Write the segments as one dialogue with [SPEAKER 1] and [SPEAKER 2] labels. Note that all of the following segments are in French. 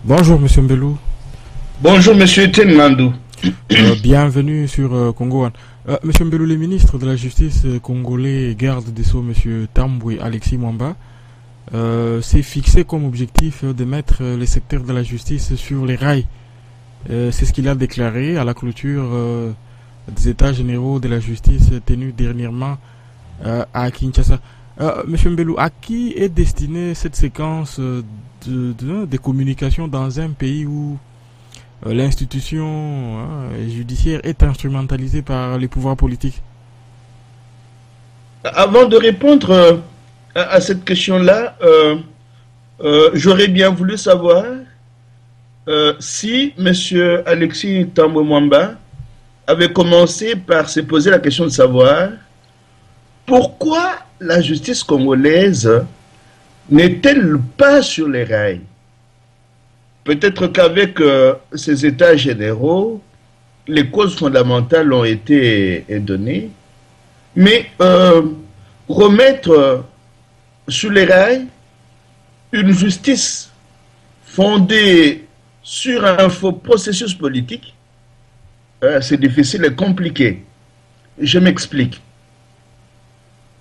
[SPEAKER 1] Bonjour Monsieur Mbelou.
[SPEAKER 2] Bonjour Monsieur Tenmandou.
[SPEAKER 1] Bienvenue sur Congo One. Monsieur Mbelou, le ministre de la Justice congolais et garde des Sceaux, Monsieur Tambwe Alexis Mwamba, s'est fixé comme objectif de mettre les secteurs de la justice sur les rails. C'est ce qu'il a déclaré à la clôture des États généraux de la justice tenus dernièrement à Kinshasa. Monsieur Mbelou, à qui est destinée cette séquence de communication dans un pays où l'institution judiciaire est instrumentalisée par les pouvoirs politiques?
[SPEAKER 2] Avant de répondre à cette question-là, j'aurais bien voulu savoir si M. Alexis Tambwe Mwamba avait commencé par se poser la question de savoir pourquoi la justice congolaise n'est-elle pas sur les rails. Peut-être qu'avec ces états généraux, les causes fondamentales ont été données, mais remettre sur les rails une justice fondée sur un faux processus politique, c'est difficile et compliqué. Je m'explique.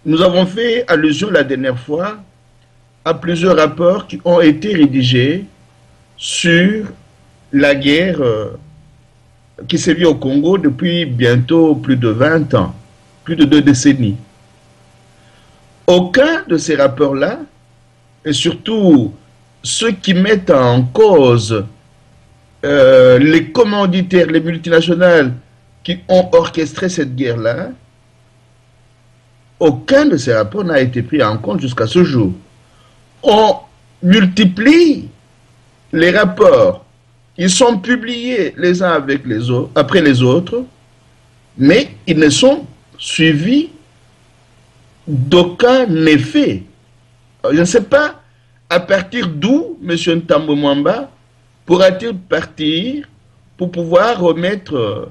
[SPEAKER 2] Nous avons fait allusion la dernière fois à plusieurs rapports qui ont été rédigés sur la guerre qui sévit au Congo depuis bientôt plus de 20 ans, plus de 2 décennies. Aucun de ces rapports-là, et surtout ceux qui mettent en cause les commanditaires, les multinationales qui ont orchestré cette guerre-là, aucun de ces rapports n'a été pris en compte jusqu'à ce jour. On multiplie les rapports, ils sont publiés les uns avec les autres, après les autres, mais ils ne sont suivis d'aucun effet. Je ne sais pas à partir d'où M. Tambwe Mwamba pourra-t-il partir pour pouvoir remettre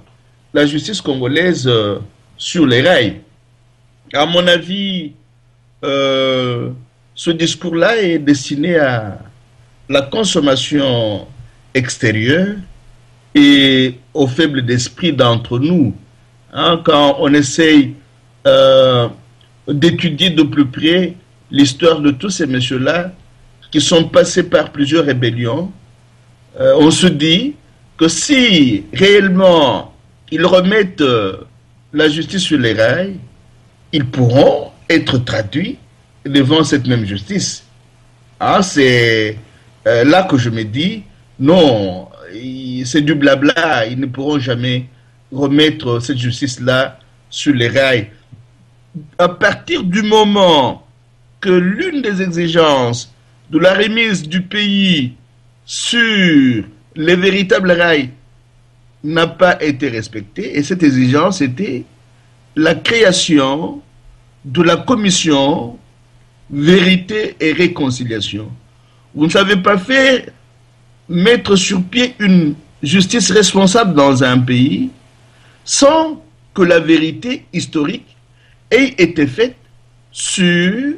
[SPEAKER 2] la justice congolaise sur les rails. À mon avis, ce discours-là est destiné à la consommation extérieure et au faible d'esprit d'entre nous. Hein, quand on essaye d'étudier de plus près l'histoire de tous ces messieurs-là qui sont passés par plusieurs rébellions, on se dit que si réellement ils remettent la justice sur les rails, ils pourront être traduits devant cette même justice. Ah, c'est là que je me dis, non, c'est du blabla, ils ne pourront jamais remettre cette justice-là sur les rails. À partir du moment que l'une des exigences de la remise du pays sur les véritables rails n'a pas été respectée, et cette exigence était la création de la commission vérité et réconciliation. Vous ne savez pas faire mettre sur pied une justice responsable dans un pays sans que la vérité historique ait été faite sur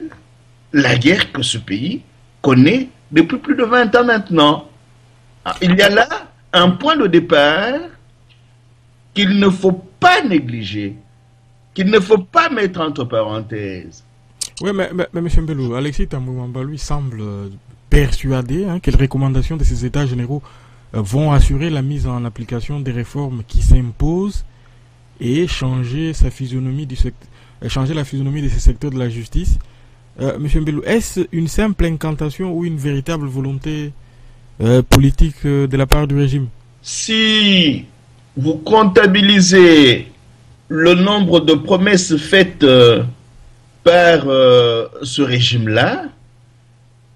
[SPEAKER 2] la guerre que ce pays connaît depuis plus de 20 ans maintenant. Il y a là un point de départ qu'il ne faut pas négliger, qu'il ne faut pas mettre entre parenthèses.
[SPEAKER 1] Oui, mais M. Mbelou, Alexis Tambwe Mwamba, lui, semble persuadé que les recommandations de ces États généraux vont assurer la mise en application des réformes qui s'imposent et changer sa physionomie changer la physionomie de ces secteurs de la justice. M. Mbelou, est-ce une simple incantation ou une véritable volonté politique de la part du régime?
[SPEAKER 2] Si vous comptabilisez le nombre de promesses faites par ce régime-là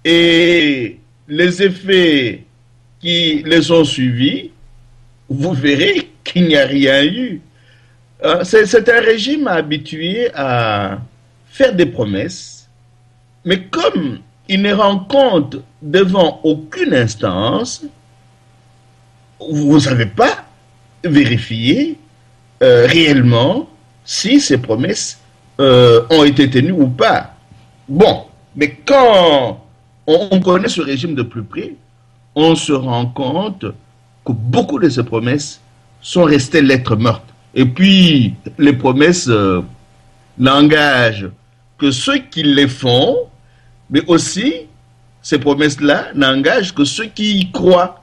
[SPEAKER 2] et les effets qui les ont suivis, vous verrez qu'il n'y a rien eu. C'est un régime habitué à faire des promesses, mais comme il ne rend compte devant aucune instance, vous ne savez pas vérifier réellement si ces promesses ont été tenues ou pas. Bon, mais quand on connaît ce régime de plus près, on se rend compte que beaucoup de ces promesses sont restées lettres mortes. Et puis, les promesses n'engagent que ceux qui les font, mais aussi, ces promesses-là n'engagent que ceux qui y croient.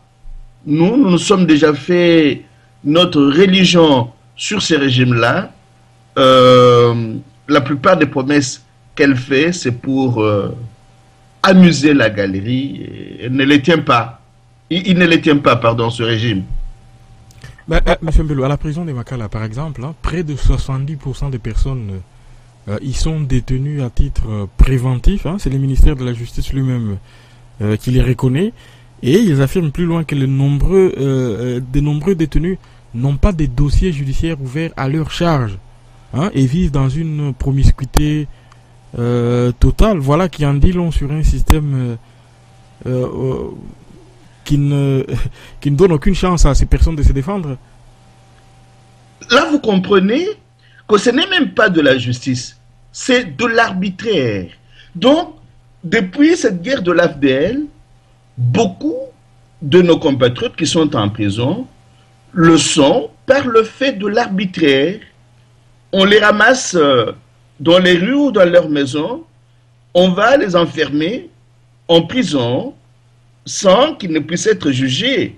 [SPEAKER 2] Nous sommes déjà fait notre religion sur ces régimes-là. La plupart des promesses qu'elle fait, c'est pour amuser la galerie. Elle ne les tient pas. Il ne les tient pas, pardon, ce régime.
[SPEAKER 1] Monsieur Mbello, à la prison de Makala, par exemple, près de 70% des personnes y sont détenues à titre préventif. C'est le ministère de la Justice lui-même qui les reconnaît. Et ils affirment plus loin que de nombreux détenus n'ont pas de dossiers judiciaires ouverts à leur charge et vivent dans une promiscuité totale. Voilà qui en dit long sur un système qui ne donne aucune chance à ces personnes de se défendre.
[SPEAKER 2] Là, vous comprenez que ce n'est même pas de la justice, c'est de l'arbitraire. Donc, depuis cette guerre de l'AFDL, beaucoup de nos compatriotes qui sont en prison le sont par le fait de l'arbitraire. On les ramasse dans les rues ou dans leurs maisons, on va les enfermer en prison sans qu'ils ne puissent être jugés.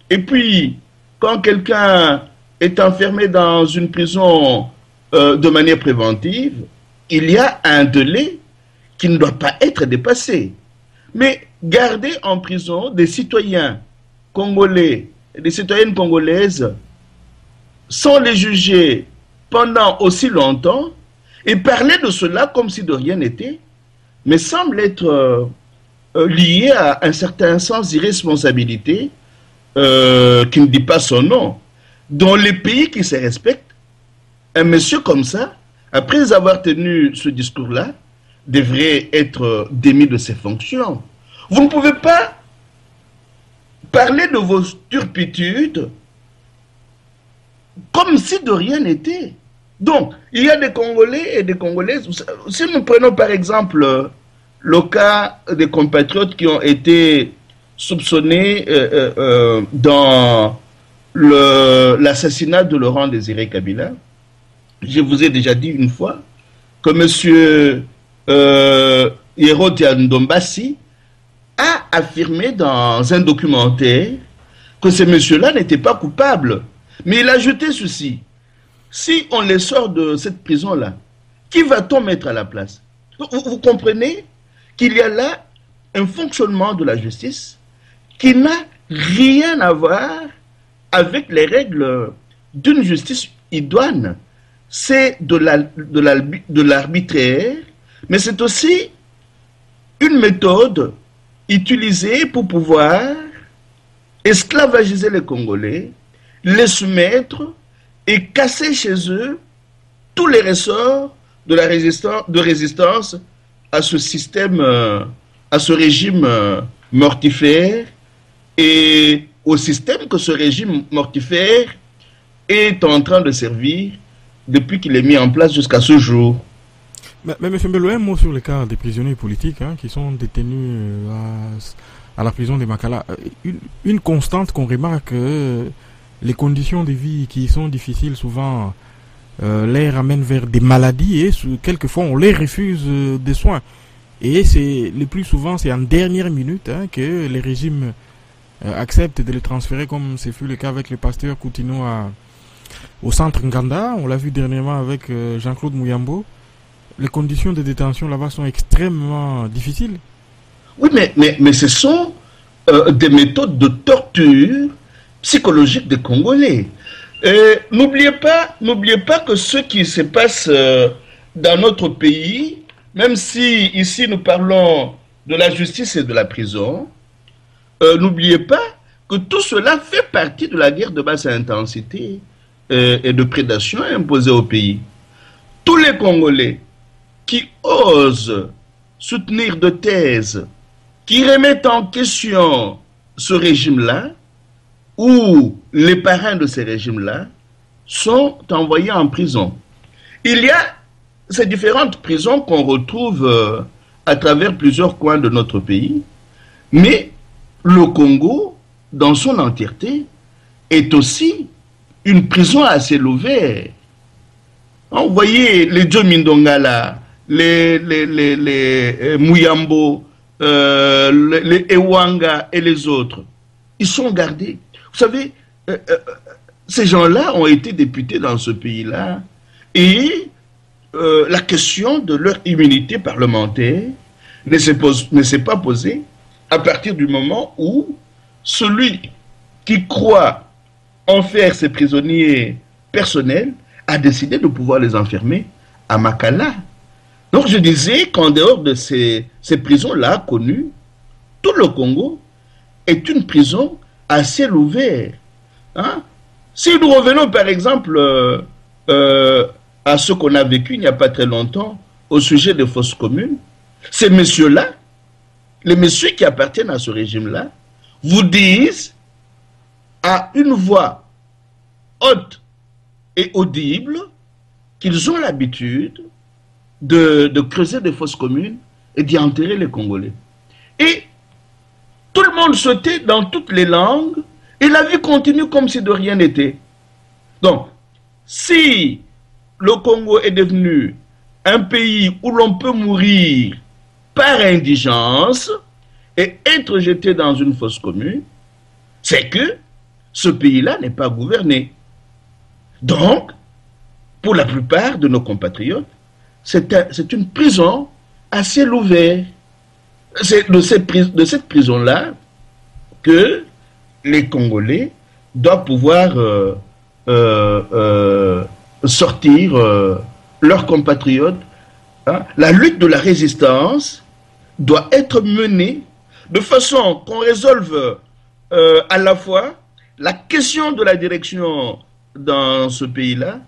[SPEAKER 2] Et puis, quand quelqu'un est enfermé dans une prison de manière préventive, il y a un délai qui ne doit pas être dépassé. Mais garder en prison des citoyens congolais et des citoyennes congolaises sans les juger pendant aussi longtemps et parler de cela comme si de rien n'était, me semble être lié à un certain sens d'irresponsabilité qui ne dit pas son nom. Dans les pays qui se respectent, un monsieur comme ça, après avoir tenu ce discours-là, devrait être démis de ses fonctions. Vous ne pouvez pas parler de vos turpitudes comme si de rien n'était. Donc, il y a des Congolais et des Congolaises. Si nous prenons par exemple le cas des compatriotes qui ont été soupçonnés dans l'assassinat de Laurent Désiré Kabila, je vous ai déjà dit une fois que M. Hérode Ndombassi a affirmé dans un documentaire que ces messieurs-là n'étaient pas coupables. Mais il a ajouté ceci: si on les sort de cette prison-là, qui va-t-on mettre à la place? Vous comprenez qu'il y a là un fonctionnement de la justice qui n'a rien à voir avec les règles d'une justice idoine. C'est de l'arbitraire, mais c'est aussi une méthode utilisée pour pouvoir esclavagiser les Congolais, les soumettre et casser chez eux tous les ressorts de résistance à ce système, à ce régime mortifère et au système que ce régime mortifère est en train de servir depuis qu'il est mis en place jusqu'à ce jour.
[SPEAKER 1] Mais M. Mbello, un mot sur le cas des prisonniers politiques qui sont détenus à la prison de Makala. Une constante qu'on remarque, les conditions de vie qui sont difficiles souvent les ramènent vers des maladies et quelquefois on les refuse des soins. Et c'est le plus souvent c'est en dernière minute que les régimes acceptent de les transférer, comme ce fut le cas avec le pasteur Coutinho au centre Nganda. On l'a vu dernièrement avec Jean-Claude Mouyambo. Les conditions de détention là-bas sont extrêmement difficiles.
[SPEAKER 2] Oui, mais ce sont des méthodes de torture psychologique des Congolais. N'oubliez pas que ce qui se passe dans notre pays, même si ici nous parlons de la justice et de la prison, n'oubliez pas que tout cela fait partie de la guerre de basse intensité et de prédation imposée au pays. Tous les Congolais qui osent soutenir de thèses qui remettent en question ce régime-là, ou les parrains de ces régimes-là, sont envoyés en prison. Il y a ces différentes prisons qu'on retrouve à travers plusieurs coins de notre pays, mais le Congo, dans son entièreté, est aussi une prison à ciel ouvert. Vous voyez les Joe Mindongala, les Muyambo, les Ewanga et les autres, ils sont gardés. Vous savez, ces gens-là ont été députés dans ce pays-là et la question de leur immunité parlementaire ne s'est pas posée à partir du moment où celui qui croit en faire ses prisonniers personnels a décidé de pouvoir les enfermer à Makala. Donc je disais qu'en dehors de ces prisons-là connues, tout le Congo est une prison à ciel ouvert. Hein? Si nous revenons par exemple à ce qu'on a vécu il n'y a pas très longtemps au sujet des fosses communes, ces messieurs-là, les messieurs qui appartiennent à ce régime-là, vous disent à une voix haute et audible qu'ils ont l'habitude de creuser des fosses communes et d'y enterrer les Congolais. Et tout le monde se tait dans toutes les langues et la vie continue comme si de rien n'était. Donc, si le Congo est devenu un pays où l'on peut mourir par indigence et être jeté dans une fosse commune, c'est que ce pays-là n'est pas gouverné. Donc, pour la plupart de nos compatriotes, c'est une prison à ciel ouvert. C'est de cette prison-là que les Congolais doivent pouvoir sortir leurs compatriotes. Hein. La lutte de la résistance doit être menée de façon qu'on résolve à la fois la question de la direction dans ce pays-là,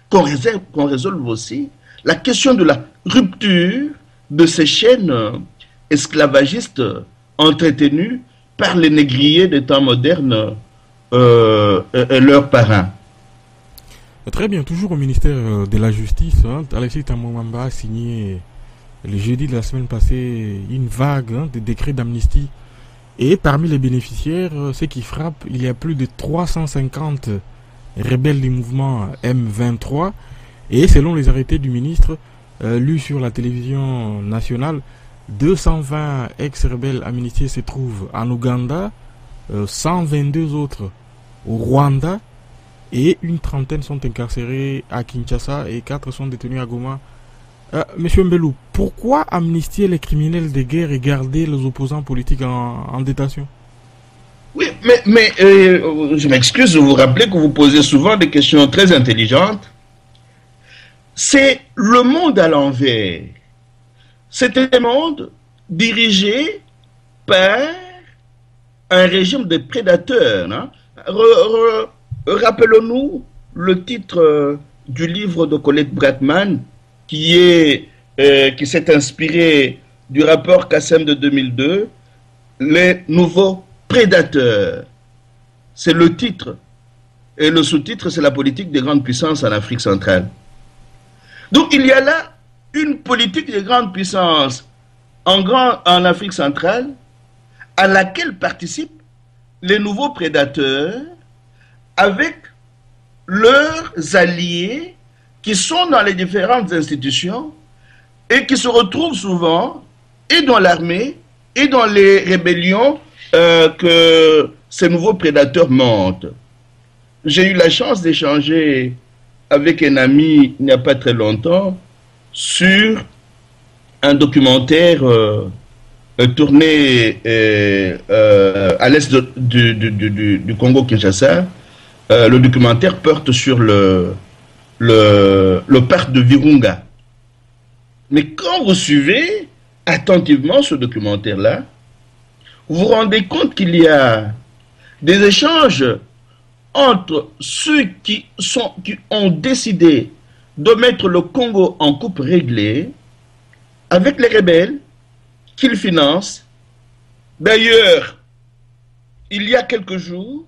[SPEAKER 2] qu'on résolve aussi la question de la rupture de ces chaînes esclavagistes entretenues par les négriers des temps modernes et leurs parents.
[SPEAKER 1] Très bien, toujours au ministère de la Justice, hein, Alexis Tambwe-Mwamba a signé le jeudi de la semaine passée une vague de décrets d'amnistie. Et parmi les bénéficiaires, ce qui frappe, il y a plus de 350 rebelles du mouvement M23. Et selon les arrêtés du ministre, lus sur la télévision nationale, 220 ex-rebelles amnistiés se trouvent en Ouganda, 122 autres au Rwanda, et une trentaine sont incarcérés à Kinshasa et 4 sont détenus à Goma. Monsieur Mbelou, pourquoi amnistier les criminels de guerre et garder les opposants politiques en détention?
[SPEAKER 2] Oui, mais je m'excuse de vous rappeler que vous posez souvent des questions très intelligentes. C'est le monde à l'envers. C'est un monde dirigé par un régime de prédateurs. Hein? Rappelons-nous le titre du livre de Colette Bratman qui s'est inspiré du rapport Kassem de 2002, Les nouveaux prédateurs. C'est le titre. Et le sous-titre, c'est la politique des grandes puissances en Afrique centrale. Donc il y a là une politique des grandes puissances en Afrique centrale à laquelle participent les nouveaux prédateurs avec leurs alliés qui sont dans les différentes institutions et qui se retrouvent souvent et dans l'armée et dans les rébellions que ces nouveaux prédateurs montent. J'ai eu la chance d'échanger avec un ami il n'y a pas très longtemps sur un documentaire tourné à l'est du Congo-Kinshasa. Le documentaire porte sur le parc de Virunga. Mais quand vous suivez attentivement ce documentaire-là, vous vous rendez compte qu'il y a des échanges entre ceux qui ont décidé de mettre le Congo en coupe réglée avec les rebelles qu'ils financent. D'ailleurs, il y a quelques jours,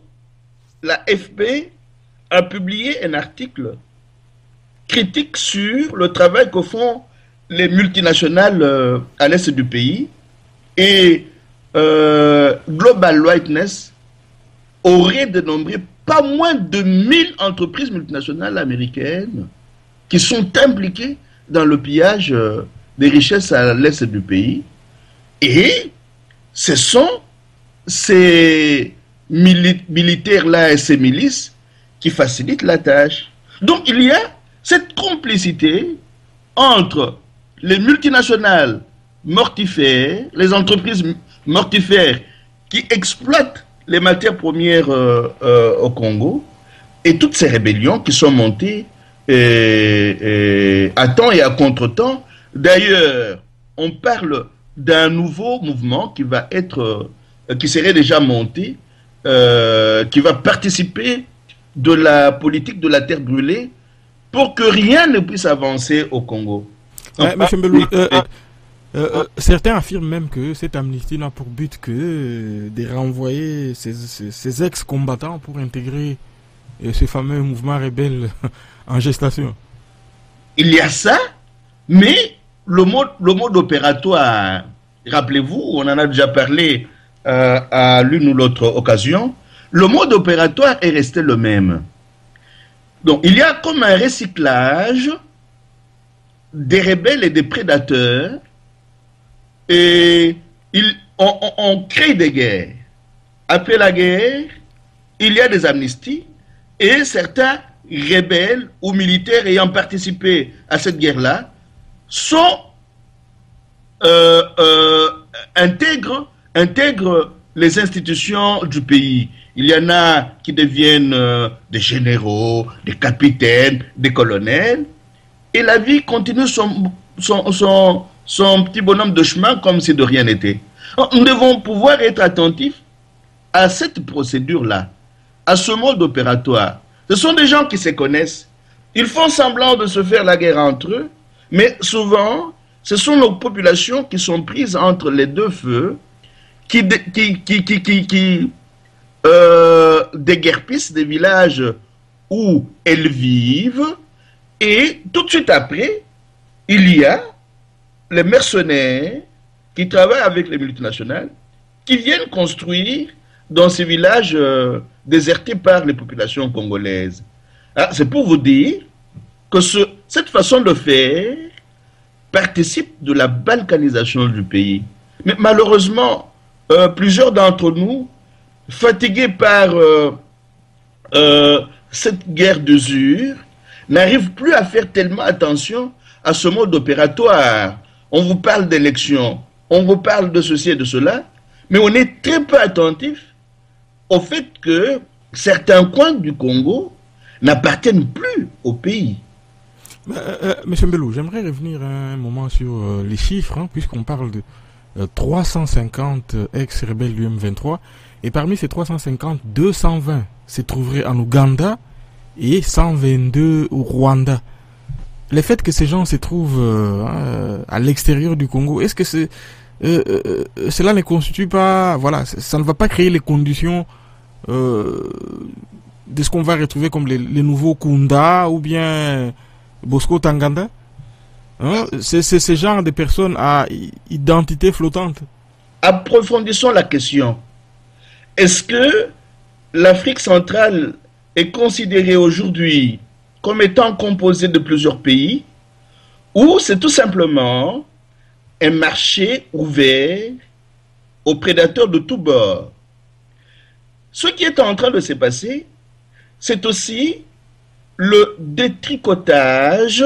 [SPEAKER 2] la FP a publié un article critique sur le travail que font les multinationales à l'est du pays et Global Witness aurait dénombré pas moins de 1000 entreprises multinationales américaines qui sont impliquées dans le pillage des richesses à l'est du pays. Et ce sont ces militaires-là et ces milices qui facilitent la tâche. Donc il y a cette complicité entre les multinationales mortifères, les entreprises mortifères qui exploitent les matières premières au Congo, et toutes ces rébellions qui sont montées à temps et à contre-temps. D'ailleurs, on parle d'un nouveau mouvement qui va être, qui serait déjà monté, qui va participer de la politique de la terre brûlée pour que rien ne puisse avancer au Congo.
[SPEAKER 1] Monsieur Mbelou, certains affirment même que cette amnistie n'a pour but que de renvoyer ces ex-combattants pour intégrer ce fameux mouvement rebelle en gestation.
[SPEAKER 2] Il y a ça, mais le mode opératoire, rappelez-vous, on en a déjà parlé à l'une ou l'autre occasion, le mode opératoire est resté le même. Donc il y a comme un recyclage des rebelles et des prédateurs, et on crée des guerres. Après la guerre, il y a des amnisties, et certains rebelles ou militaires ayant participé à cette guerre-là intègrent les institutions du pays. Il y en a qui deviennent des généraux, des capitaines, des colonels, et la vie continue son petit bonhomme de chemin comme si de rien n'était. Nous devons pouvoir être attentifs à cette procédure-là, à ce mode opératoire. Ce sont des gens qui se connaissent. Ils font semblant de se faire la guerre entre eux, mais souvent, ce sont nos populations qui sont prises entre les deux feux, qui déguerpissent des villages où elles vivent, et tout de suite après, il y a les mercenaires qui travaillent avec les multinationales, qui viennent construire dans ces villages désertés par les populations congolaises. C'est pour vous dire que cette façon de faire participe de la balkanisation du pays. Mais malheureusement, plusieurs d'entre nous, fatigués par cette guerre d'usure, n'arrivent plus à faire tellement attention à ce mode opératoire. On vous parle d'élections, on vous parle de ceci et de cela, mais on est très peu attentif au fait que certains coins du Congo n'appartiennent plus au pays.
[SPEAKER 1] Monsieur Mbelou, j'aimerais revenir un moment sur les chiffres, puisqu'on parle de 350 ex-rebelles du M23, et parmi ces 350, 220 se trouveraient en Ouganda et 122 au Rwanda. Le fait que ces gens se trouvent à l'extérieur du Congo, est-ce que cela ne constitue pas, voilà, ça ne va pas créer les conditions de ce qu'on va retrouver comme les nouveaux Kunda ou bien Bosco Tanganda, c'est ce genre de personnes à identité flottante.
[SPEAKER 2] Approfondissons la question. Est-ce que l'Afrique centrale est considérée aujourd'hui comme étant composée de plusieurs pays, ou c'est tout simplement un marché ouvert aux prédateurs de tous bords? Ce qui est en train de se passer, c'est aussi le détricotage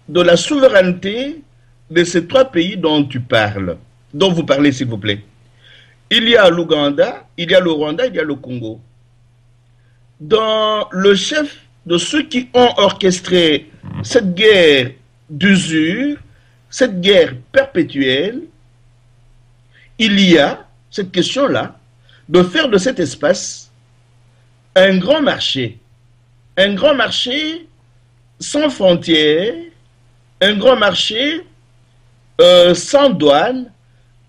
[SPEAKER 2] de la souveraineté de ces trois pays dont vous parlez, s'il vous plaît. Il y a l'Ouganda, il y a le Rwanda, il y a le Congo. Dans le chef de ceux qui ont orchestré cette guerre d'usure, cette guerre perpétuelle, il y a cette question-là de faire de cet espace un grand marché sans frontières, un grand marché sans douane,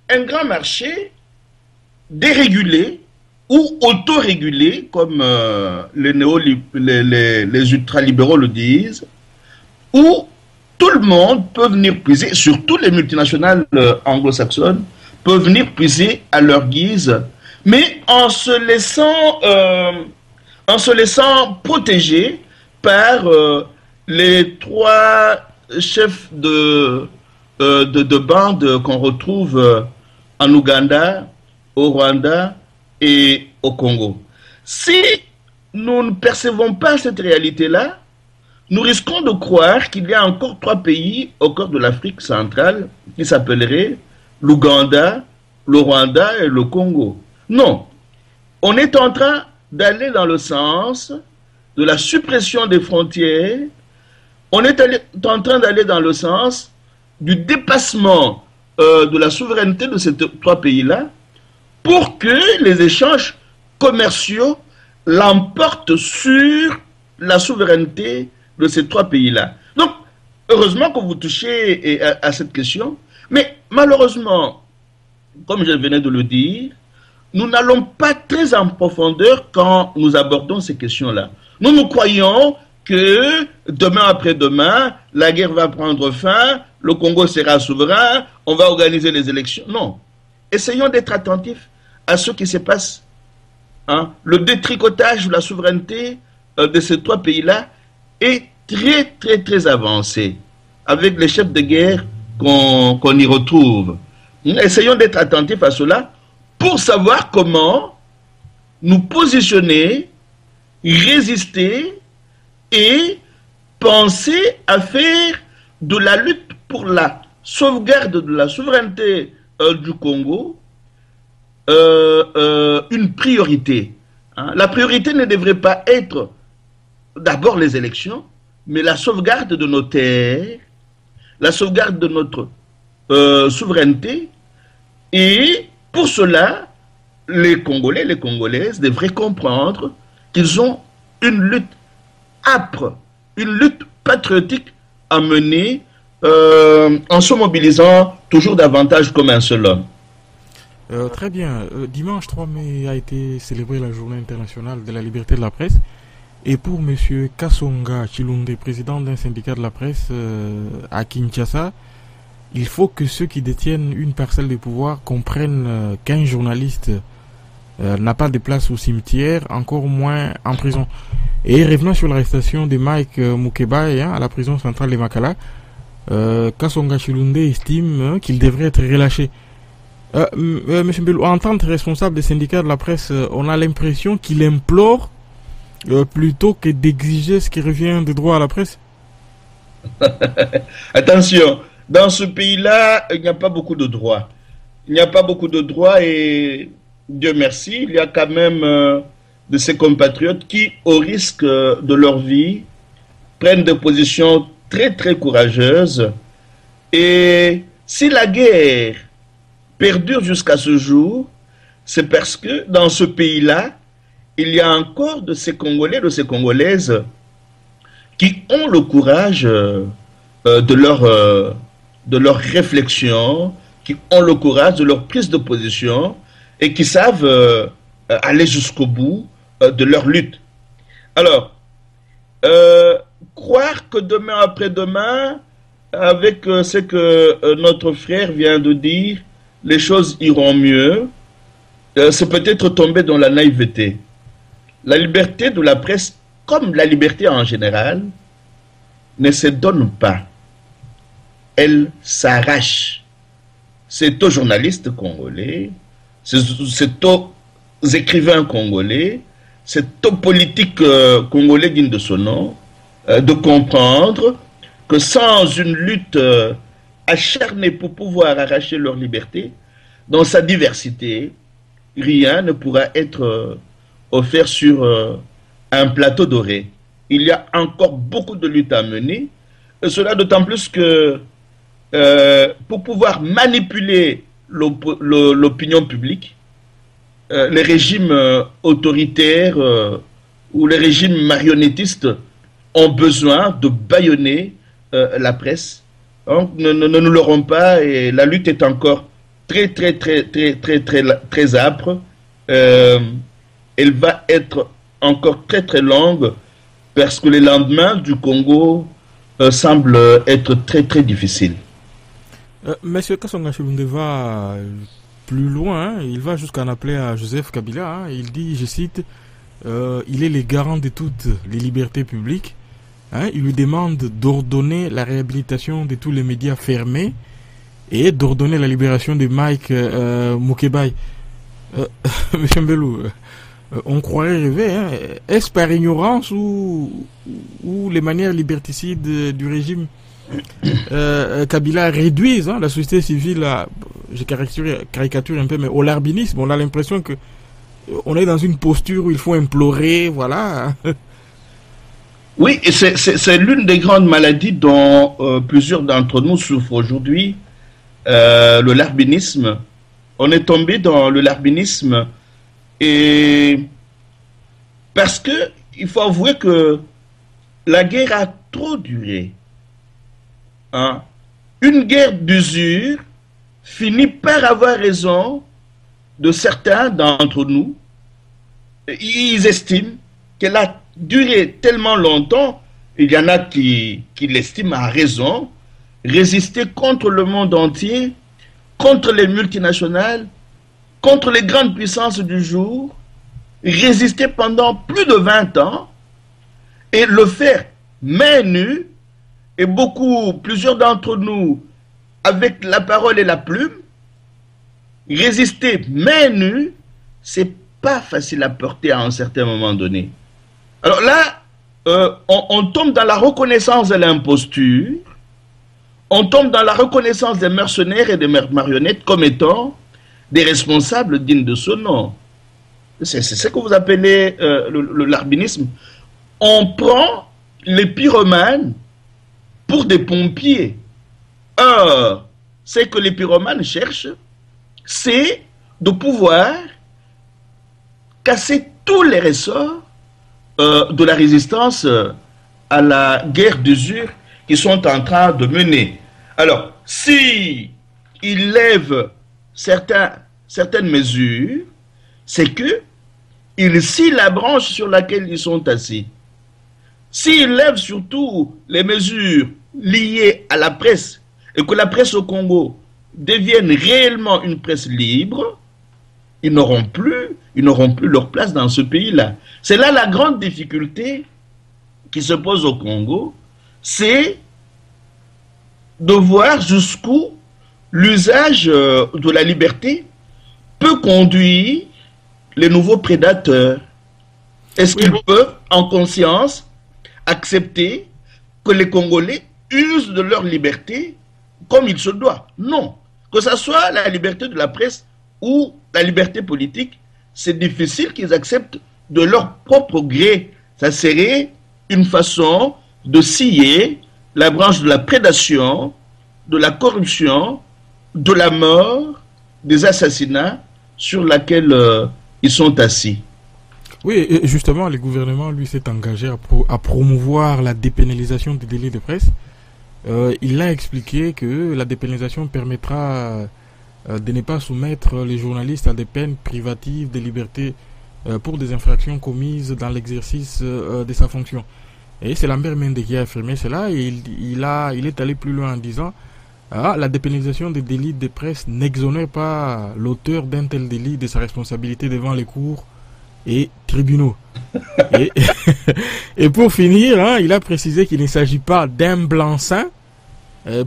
[SPEAKER 2] un grand marché dérégulé ou autorégulé, comme les ultralibéraux le disent, où tout le monde peut venir puiser, surtout les multinationales anglo-saxonnes, peuvent venir puiser à leur guise, mais en se laissant protéger par les trois chefs de bande qu'on retrouve en Ouganda, au Rwanda et au Congo. Si nous ne percevons pas cette réalité-là, nous risquons de croire qu'il y a encore trois pays au cœur de l'Afrique centrale qui s'appelleraient l'Ouganda, le Rwanda et le Congo. Non, on est en train d'aller dans le sens de la suppression des frontières, on est en train d'aller dans le sens du dépassement de la souveraineté de ces trois pays-là pour que les échanges commerciaux l'emportent sur la souveraineté de ces trois pays-là. Donc, heureusement que vous touchez à cette question, mais malheureusement, comme je venais de le dire, nous n'allons pas très en profondeur quand nous abordons ces questions-là. Nous croyons que demain après-demain, la guerre va prendre fin, le Congo sera souverain, on va organiser les élections. Non. Essayons d'être attentifs à ce qui se passe. Hein? Le détricotage de la souveraineté de ces trois pays-là est très, très, très avancé, avec les chefs de guerre qu'on y retrouve. Essayons d'être attentifs à cela pour savoir comment nous positionner, résister et penser à faire de la lutte pour la sauvegarde de la souveraineté du Congo une priorité. Hein? La priorité ne devrait pas être d'abord les élections, mais la sauvegarde de nos terres, la sauvegarde de notre souveraineté. Et pour cela, les Congolais, les Congolaises devraient comprendre qu'ils ont une lutte âpre, une lutte patriotique à mener en se mobilisant toujours davantage comme un seul homme.
[SPEAKER 1] Très bien. Dimanche 3 mai a été célébrée la journée internationale de la liberté de la presse. Et pour M. Kasonga Chilunde, président d'un syndicat de la presse à Kinshasa, il faut que ceux qui détiennent une parcelle de pouvoir comprennent qu'un journaliste n'a pas de place au cimetière, encore moins en prison. Et revenant sur l'arrestation de Mike Mukeba à la prison centrale de Makala, Kasonga Chilunde estime qu'il devrait être relâché. Monsieur Mbelou, en tant que responsable des syndicats de la presse, on a l'impression qu'il implore plutôt que d'exiger ce qui revient de droit à la presse.
[SPEAKER 2] Attention, dans ce pays-là, il n'y a pas beaucoup de droits. Il n'y a pas beaucoup de droits et Dieu merci, il y a quand même de ces compatriotes qui, au risque de leur vie, prennent des positions très très courageuses. Et si la guerre perdure jusqu'à ce jour, c'est parce que dans ce pays-là, il y a encore de ces Congolais, de ces Congolaises qui ont le courage de leur réflexion, qui ont le courage de leur prise de position et qui savent aller jusqu'au bout de leur lutte. Alors, croire que demain après-demain, avec ce que notre frère vient de dire, les choses iront mieux, c'est peut-être tomber dans la naïveté. La liberté de la presse, comme la liberté en général, ne se donne pas. Elle s'arrache. C'est aux journalistes congolais, c'est aux écrivains congolais, c'est aux politiques congolais dignes de son nom, de comprendre que sans une lutte acharnée pour pouvoir arracher leur liberté, dans sa diversité, rien ne pourra être offert sur un plateau doré. Il y a encore beaucoup de luttes à mener, et cela d'autant plus que pour pouvoir manipuler l'opinion publique, les régimes autoritaires ou les régimes marionnettistes ont besoin de bâillonner la presse. Donc, ne nous l'aurons pas, et la lutte est encore très âpre. Elle va être encore très longue parce que les lendemains du Congo semblent être très difficiles.
[SPEAKER 1] Monsieur Kasonga Chilunde va plus loin, hein. Il va jusqu'à en appeler à Joseph Kabila, hein. Il dit, je cite, il est le garant de toutes les libertés publiques. Hein. Il lui demande d'ordonner la réhabilitation de tous les médias fermés et d'ordonner la libération de Mike Mukebai. Monsieur Mbelou, on croirait rêver, hein. Est-ce par ignorance ou les manières liberticides du régime Kabila réduisent, hein, la société civile à, je caricature un peu, mais au larbinisme? On a l'impression que on est dans une posture où il faut implorer, voilà.
[SPEAKER 2] Oui, et c'est l'une des grandes maladies dont plusieurs d'entre nous souffrent aujourd'hui, le larbinisme. On est tombé dans le larbinisme et parce que il faut avouer que la guerre a trop duré. Hein? Une guerre d'usure finit par avoir raison de certains d'entre nous. Ils estiment qu'elle a duré tellement longtemps, il y en a qui l'estiment à raison, résister contre le monde entier, contre les multinationales, contre les grandes puissances du jour, résister pendant plus de 20 ans et le faire main nue, et plusieurs d'entre nous, avec la parole et la plume, résister main nue, c'est pas facile à porter à un certain moment donné. Alors là, on tombe dans la reconnaissance de l'imposture, on tombe dans la reconnaissance des mercenaires et des marionnettes comme étant des responsables dignes de ce nom. C'est ce que vous appelez le larbinisme. On prend les pyromanes pour des pompiers. Or, ce que les pyromanes cherchent, c'est de pouvoir casser tous les ressorts de la résistance à la guerre d'usure qu'ils sont en train de mener. Alors, si ils lèvent certaines mesures, c'est que ils scient la branche sur laquelle ils sont assis. S'ils lèvent surtout les mesures liées à la presse et que la presse au Congo devienne réellement une presse libre, ils n'auront plus leur place dans ce pays-là. C'est là la grande difficulté qui se pose au Congo, c'est de voir jusqu'où l'usage de la liberté peut conduire les nouveaux prédateurs. Est-ce qu'ils peuvent, en conscience, accepter que les Congolais usent de leur liberté comme il se doit? Non. Que ce soit la liberté de la presse ou la liberté politique, c'est difficile qu'ils acceptent de leur propre gré. Ça serait une façon de scier la branche de la prédation, de la corruption, de la mort, des assassinats sur laquelle ils sont assis.
[SPEAKER 1] Oui, et justement, le gouvernement, lui, s'est engagé à promouvoir la dépénalisation des délits de presse. Il a expliqué que la dépénalisation permettra de ne pas soumettre les journalistes à des peines privatives de liberté pour des infractions commises dans l'exercice de sa fonction. Et c'est Lambert Mende qui a affirmé cela, et il est allé plus loin en disant la dépénalisation des délits de presse n'exonère pas l'auteur d'un tel délit de sa responsabilité devant les cours et tribunaux. Et pour finir, hein, il a précisé qu'il ne s'agit pas d'un blanc-seing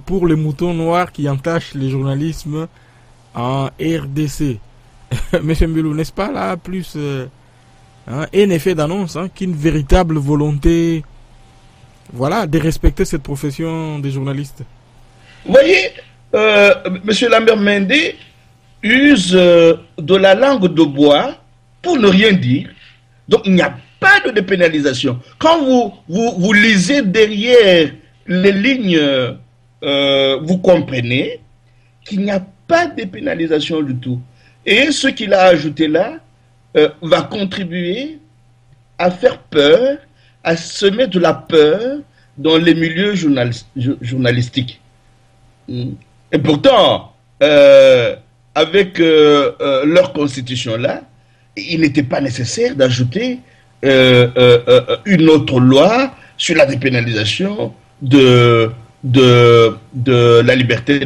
[SPEAKER 1] pour les moutons noirs qui entachent le journalisme en RDC. Monsieur Mbelou, n'est-ce pas là plus un effet d'annonce qu'une véritable volonté, voilà, de respecter cette profession des journalistes?
[SPEAKER 2] Vous voyez, Monsieur Lambert Mende use de la langue de bois pour ne rien dire. Donc il n'y a pas de dépénalisation. Quand vous lisez derrière les lignes, vous comprenez qu'il n'y a pas de dépénalisation du tout. Et ce qu'il a ajouté là va contribuer à faire peur, à semer de la peur dans les milieux journalistiques. Et pourtant, avec leur constitution là, il n'était pas nécessaire d'ajouter une autre loi sur la dépénalisation de la liberté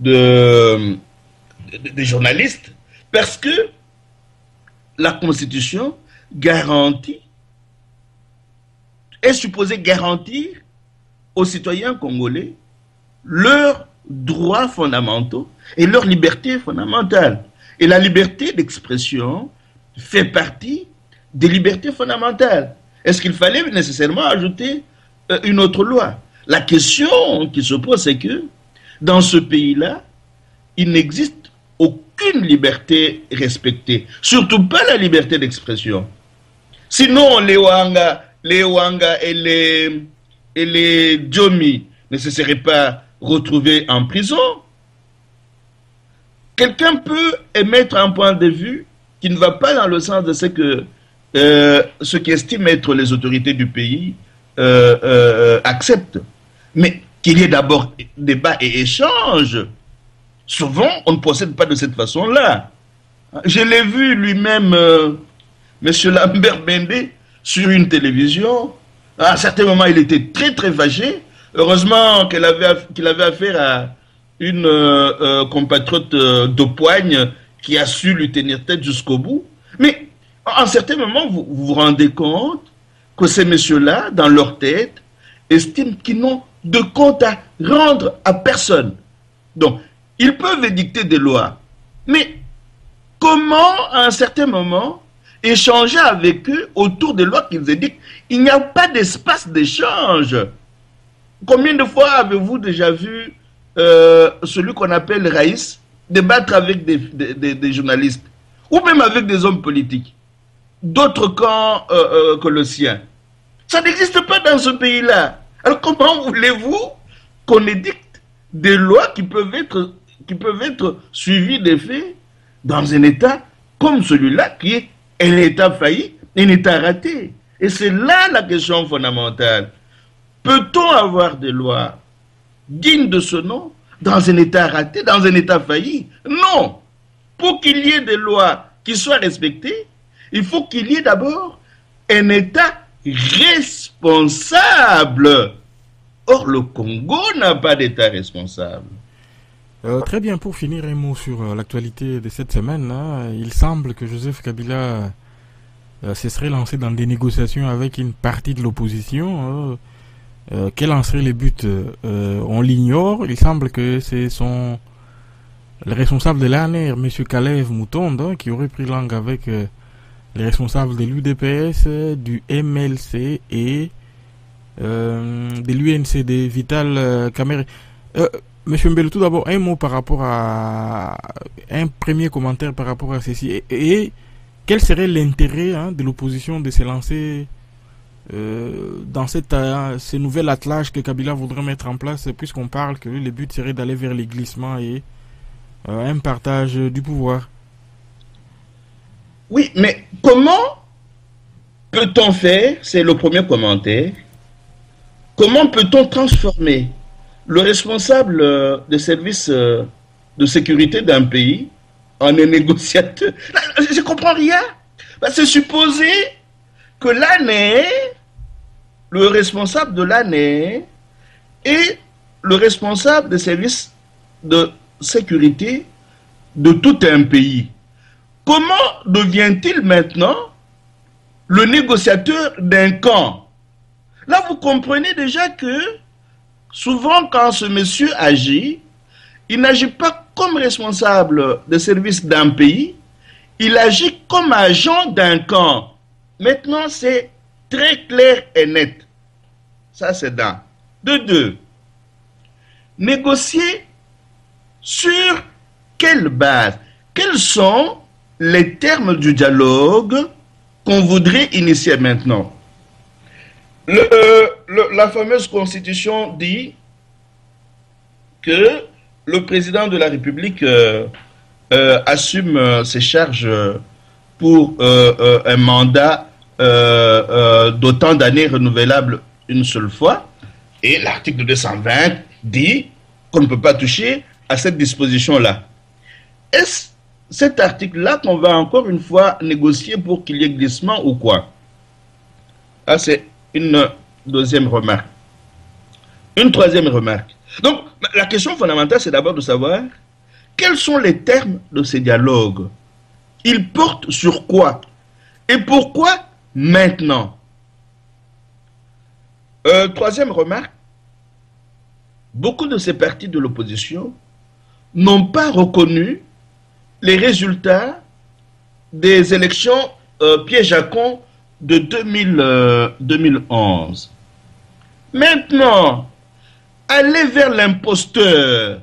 [SPEAKER 2] des journalistes, parce que la Constitution est supposée garantir aux citoyens congolais leurs droits fondamentaux et leurs libertés fondamentales. Et la liberté d'expression fait partie des libertés fondamentales. Est-ce qu'il fallait nécessairement ajouter une autre loi? La question qui se pose, c'est que dans ce pays-là, il n'existe aucune liberté respectée, surtout pas la liberté d'expression. Sinon, les Wanga et les Djomi ne se seraient pas retrouvés en prison. Quelqu'un peut émettre un point de vue qui ne va pas dans le sens de ce qu'estiment être les autorités du pays acceptent. Mais qu'il y ait d'abord débat et échange. Souvent, on ne procède pas de cette façon-là. Je l'ai vu lui-même, M. Lambert Mende, sur une télévision. À un certain moment, il était très très fâché. Heureusement qu'il avait affaire à une compatriote de poigne qui a su lui tenir tête jusqu'au bout. Mais à un certain moment, vous vous rendez compte que ces messieurs-là, dans leur tête, estiment qu'ils n'ont de compte à rendre à personne. Donc, ils peuvent édicter des lois. Mais comment, à un certain moment, échanger avec eux autour des lois qu'ils édictent? Il n'y a pas d'espace d'échange. Combien de fois avez-vous déjà vu celui qu'on appelle Raïs débattre avec des journalistes ou même avec des hommes politiques d'autres camps que le sien? Ça n'existe pas dans ce pays-là. Alors comment voulez-vous qu'on édicte des lois qui peuvent être suivies des faits dans un État comme celui-là qui est un État failli, un État raté? Et c'est là la question fondamentale. Peut-on avoir des lois dignes de ce nom dans un État raté, dans un État failli? Non. Pour qu'il y ait des lois qui soient respectées, il faut qu'il y ait d'abord un État responsable. Or, le Congo n'a pas d'État responsable.
[SPEAKER 1] Très bien, pour finir, un mot sur l'actualité de cette semaine. Il semble que Joseph Kabila se serait lancé dans des négociations avec une partie de l'opposition. Quels en seraient les buts? On l'ignore. Il semble que ce sont les responsables de l'ANR, M. Kalev Moutonde, qui aurait pris langue avec les responsables de l'UDPS, du MLC et de l'UNCD, Vital Kamere. Monsieur Mbele, tout d'abord, un mot par rapport un premier commentaire par rapport à ceci. Et quel serait l'intérêt de l'opposition de se lancer dans ce nouvel attelage que Kabila voudrait mettre en place, puisqu'on parle que le but serait d'aller vers les glissements et un partage du pouvoir?
[SPEAKER 2] Oui, mais comment peut-on faire, c'est le premier commentaire, comment peut-on transformer le responsable des services de sécurité d'un pays en un négociateur? Je ne comprends rien. C'est supposé que l'ANR, le responsable de l'ANR, est le responsable des services de sécurité de tout un pays. Comment devient-il maintenant le négociateur d'un camp? Là, vous comprenez déjà que souvent, quand ce monsieur agit, il n'agit pas comme responsable des services d'un pays, il agit comme agent d'un camp. Maintenant, c'est très clair et net. Ça, c'est d'un. De deux, négocier sur quelle base? Quels sont les termes du dialogue qu'on voudrait initier maintenant? La fameuse constitution dit que le président de la République assume ses charges pour un mandat d'autant d'années renouvelables une seule fois. Et l'article 220 dit qu'on ne peut pas toucher à cette disposition-là. Est-ce cet article-là qu'on va encore une fois négocier pour qu'il y ait glissement ou quoi? Ah, c'est une deuxième remarque. Une troisième remarque. Donc, la question fondamentale, c'est d'abord de savoir quels sont les termes de ces dialogues. Ils portent sur quoi? Et pourquoi maintenant? Troisième remarque, beaucoup de ces partis de l'opposition n'ont pas reconnu les résultats des élections piège-à-con de 2011. Maintenant, aller vers l'imposteur,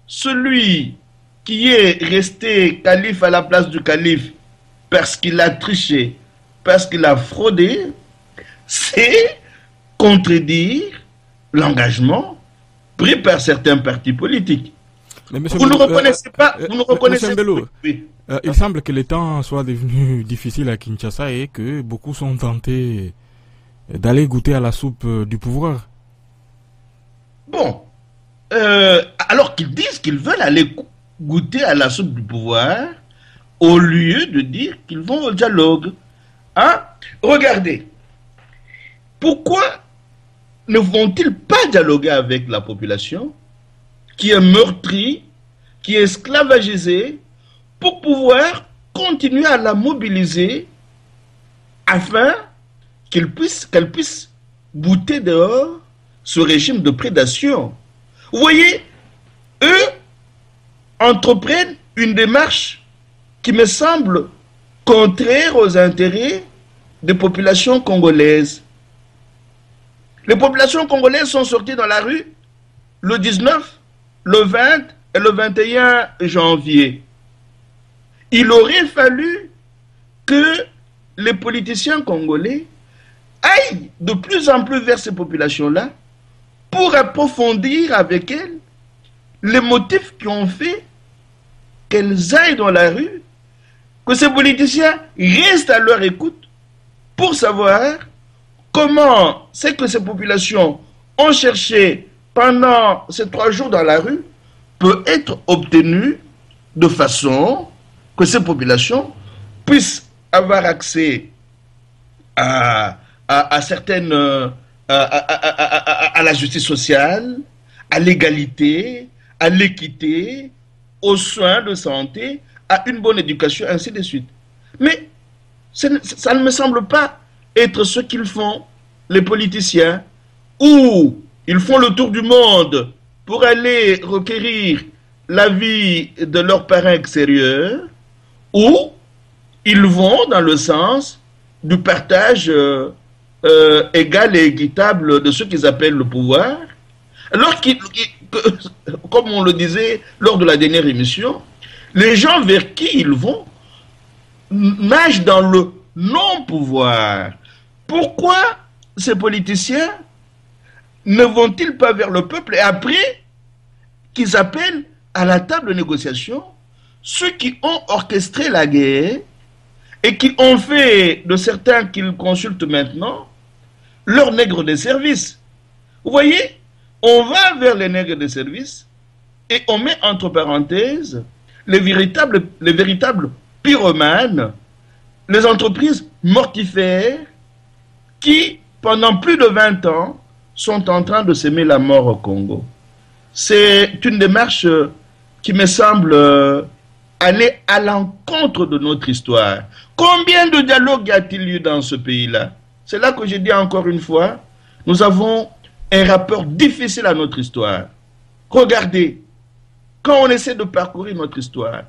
[SPEAKER 2] celui qui est resté calife à la place du calife parce qu'il a triché, parce qu'il a fraudé, c'est contredire l'engagement pris par certains partis politiques.
[SPEAKER 1] Mais
[SPEAKER 2] Vous ne reconnaissez pas, vous ne reconnaissez pas. Oui.
[SPEAKER 1] Il semble que les temps soient devenus difficiles à Kinshasa et que beaucoup sont tentés d'aller goûter à la soupe du pouvoir.
[SPEAKER 2] Bon, alors qu'ils disent qu'ils veulent aller goûter à la soupe du pouvoir, au lieu de dire qu'ils vont au dialogue. Hein? Regardez, pourquoi ne vont-ils pas dialoguer avec la population qui est meurtrie, qui est esclavagisée, pour pouvoir continuer à la mobiliser afin qu'elle puisse bouter dehors ce régime de prédation. Vous voyez, eux entreprennent une démarche qui me semble contraire aux intérêts des populations congolaises. Les populations congolaises sont sorties dans la rue le 19, le 20 et le 21 janvier. Il aurait fallu que les politiciens congolais aillent de plus en plus vers ces populations-là pour approfondir avec elles les motifs qui ont fait qu'elles aillent dans la rue, que ces politiciens restent à leur écoute pour savoir comment c'est que ces populations ont cherché pendant ces 3 jours dans la rue peut être obtenu de façon que ces populations puissent avoir accès à certaines à la justice sociale, à l'égalité, à l'équité, aux soins de santé, à une bonne éducation, ainsi de suite. Mais ça ne me semble pas être ce qu'ils font, les politiciens, ou ils font le tour du monde pour aller requérir l'avis de leurs parents extérieurs, ou ils vont dans le sens du partage égal et équitable de ce qu'ils appellent le pouvoir, alors comme on le disait lors de la dernière émission, les gens vers qui ils vont nagent dans le non-pouvoir. Pourquoi ces politiciens ne vont-ils pas vers le peuple et après qu'ils appellent à la table de négociation ceux qui ont orchestré la guerre et qui ont fait de certains qu'ils consultent maintenant leurs nègres de service? Vous voyez, on va vers les nègres de service et on met entre parenthèses les véritables pyromanes, les entreprises mortifères qui, pendant plus de 20 ans, sont en train de s'aimer la mort au Congo. C'est une démarche qui me semble aller à l'encontre de notre histoire. Combien de dialogues y a-t-il eu dans ce pays-là? C'est là que je dis encore une fois, nous avons un rapport difficile à notre histoire. Regardez, quand on essaie de parcourir notre histoire,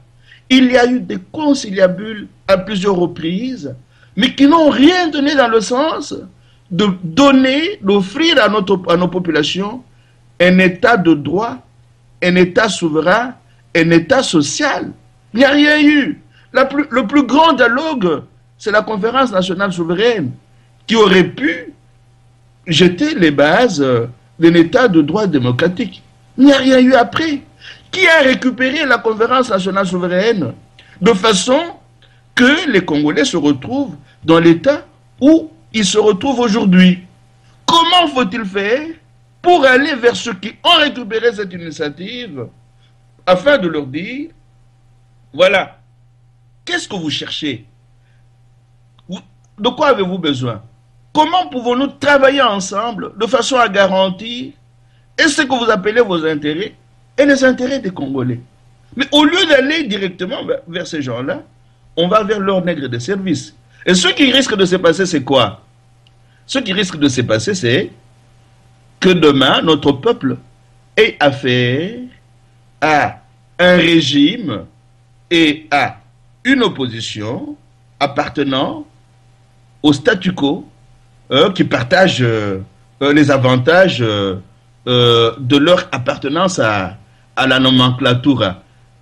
[SPEAKER 2] il y a eu des conciliabules à plusieurs reprises, mais qui n'ont rien donné dans le sens de donner, d'offrir à nos populations un état de droit, un état souverain, un état social. Il n'y a rien eu. Le plus grand dialogue, c'est la conférence nationale souveraine qui aurait pu jeter les bases d'un état de droit démocratique. Il n'y a rien eu après. Qui a récupéré la conférence nationale souveraine de façon que les Congolais se retrouvent dans l'état où ils se retrouvent aujourd'hui? Comment faut-il faire pour aller vers ceux qui ont récupéré cette initiative afin de leur dire, voilà, qu'est-ce que vous cherchez? De quoi avez-vous besoin? Comment pouvons-nous travailler ensemble de façon à garantir et ce que vous appelez vos intérêts et les intérêts des Congolais. Mais au lieu d'aller directement vers ces gens-là, on va vers leur nègre de service. Et ce qui risque de se passer, c'est quoi? Ce qui risque de se passer, c'est que demain, notre peuple ait affaire à un régime et à une opposition appartenant au statu quo qui partagent les avantages de leur appartenance à la nomenclature.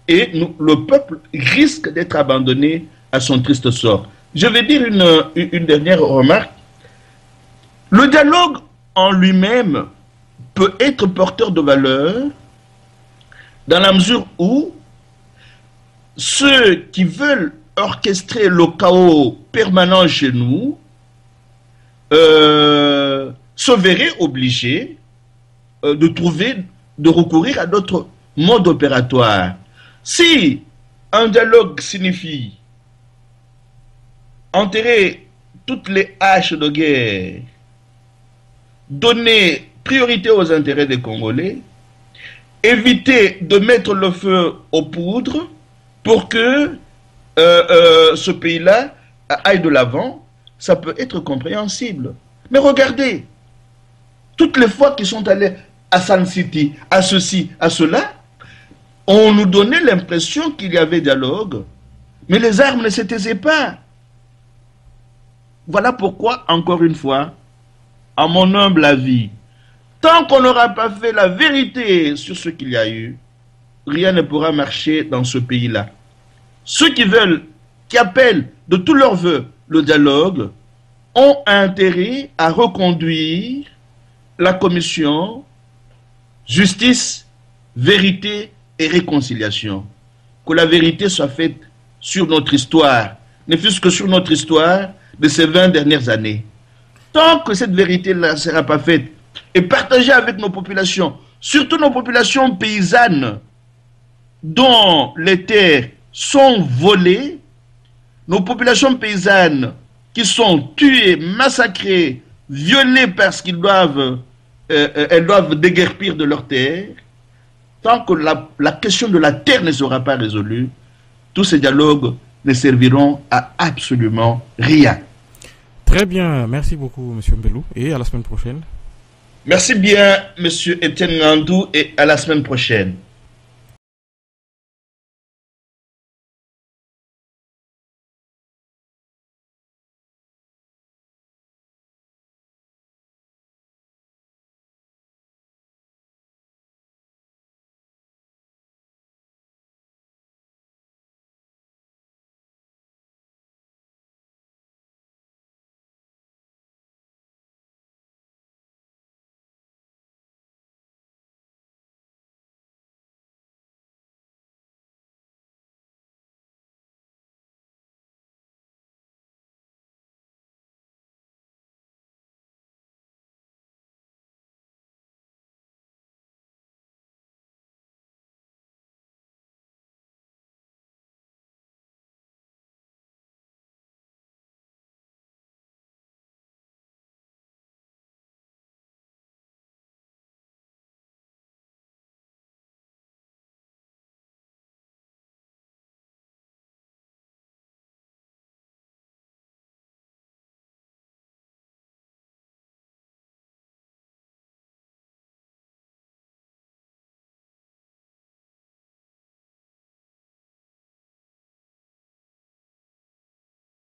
[SPEAKER 2] Et le peuple risque d'être abandonné à son triste sort. Je vais dire une dernière remarque. Le dialogue en lui-même peut être porteur de valeur dans la mesure où ceux qui veulent orchestrer le chaos permanent chez nous se verraient obligés de recourir à d'autres modes opératoires. Si un dialogue signifie enterrer toutes les haches de guerre, donner priorité aux intérêts des Congolais, éviter de mettre le feu aux poudres pour que ce pays-là aille de l'avant, ça peut être compréhensible. Mais regardez, toutes les fois qu'ils sont allés à Sun City, à ceci, à cela, on nous donnait l'impression qu'il y avait dialogue, mais les armes ne se taisaient pas. Voilà pourquoi, encore une fois, à mon humble avis, tant qu'on n'aura pas fait la vérité sur ce qu'il y a eu, rien ne pourra marcher dans ce pays-là. Ceux qui veulent, qui appellent de tous leurs voeux le dialogue, ont intérêt à reconduire la commission justice, vérité et réconciliation. Que la vérité soit faite sur notre histoire, ne fût-ce que sur notre histoire de ces 20 dernières années. Tant que cette vérité-là ne sera pas faite et partagée avec nos populations, surtout nos populations paysannes dont les terres sont volées, nos populations paysannes qui sont tuées, massacrées, violées parce qu'elles doivent déguerpir de leurs terres, tant que la question de la terre ne sera pas résolue, tous ces dialogues ne serviront à absolument rien.
[SPEAKER 1] Très bien, merci beaucoup, M. Mbelou, et à la semaine prochaine.
[SPEAKER 2] Merci bien, M. Etienne Ngandou, et à la semaine prochaine.